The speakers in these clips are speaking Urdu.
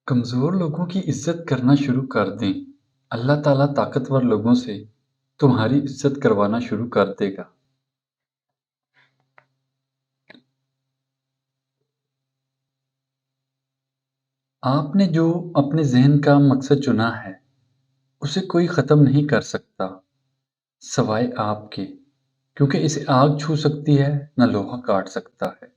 کمزور لوگوں کی عزت کرنا شروع کر دیں، اللہ تعالیٰ طاقتور لوگوں سے تمہاری عزت کروانا شروع کر دے گا۔ آپ نے جو اپنے ذہن کا مقصد چنا ہے اسے کوئی ختم نہیں کر سکتا سوائے آپ کے، کیونکہ اسے آگ چھو سکتی ہے نہ لوہا کاٹ سکتا ہے۔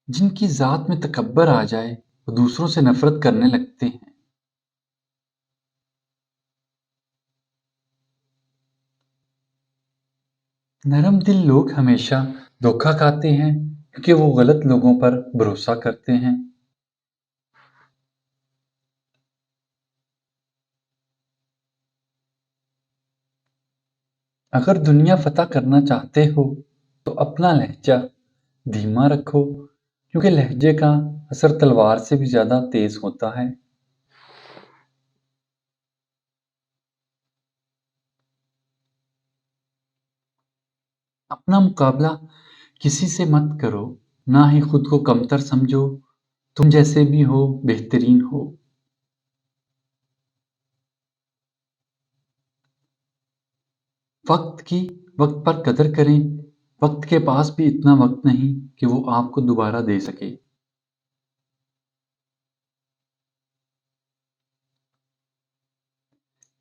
جن کی ذات میں تکبر آ جائے وہ دوسروں سے نفرت کرنے لگتے ہیں۔ نرم دل لوگ ہمیشہ دھوکہ کھاتے ہیں کیونکہ وہ غلط لوگوں پر بھروسہ کرتے ہیں۔ اگر دنیا فتح کرنا چاہتے ہو تو اپنا لہجہ دھیما رکھو، کیونکہ لہجے کا اثر تلوار سے بھی زیادہ تیز ہوتا ہے۔ اپنا مقابلہ کسی سے مت کرو، نہ ہی خود کو کمتر سمجھو، تم جیسے بھی ہو بہترین ہو۔ وقت پر قدر کریں، وقت کے پاس بھی اتنا وقت نہیں کہ وہ آپ کو دوبارہ دے سکے۔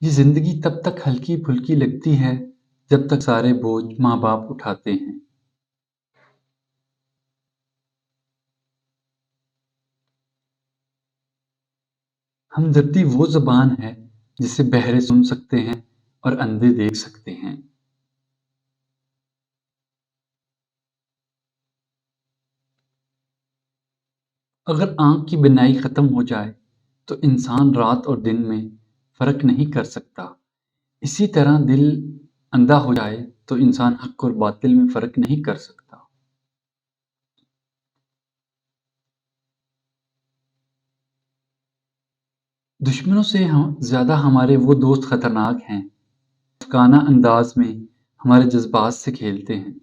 یہ زندگی تب تک ہلکی پھلکی لگتی ہے جب تک سارے بوجھ ماں باپ اٹھاتے ہیں۔ ہمدردی وہ زبان ہے جسے بہرے سن سکتے ہیں اور اندھے دیکھ سکتے ہیں۔ اگر آنکھ کی بینائی ختم ہو جائے تو انسان رات اور دن میں فرق نہیں کر سکتا، اسی طرح دل اندھا ہو جائے تو انسان حق اور باطل میں فرق نہیں کر سکتا۔ دشمنوں سے زیادہ ہمارے وہ دوست خطرناک ہیں مشفقانہ انداز میں ہمارے جذبات سے کھیلتے ہیں۔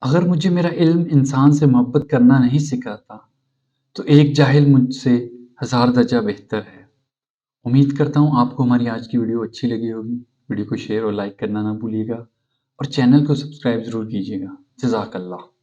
اگر مجھے میرا علم انسان سے محبت کرنا نہیں سکھاتا تو ایک جاہل مجھ سے 1000 درجہ بہتر ہے۔ امید کرتا ہوں آپ کو ہماری آج کی ویڈیو اچھی لگی ہوگی۔ ویڈیو کو شیئر اور لائک کرنا نہ بھولیے گا اور چینل کو سبسکرائب ضرور کیجیے گا۔ جزاک اللہ۔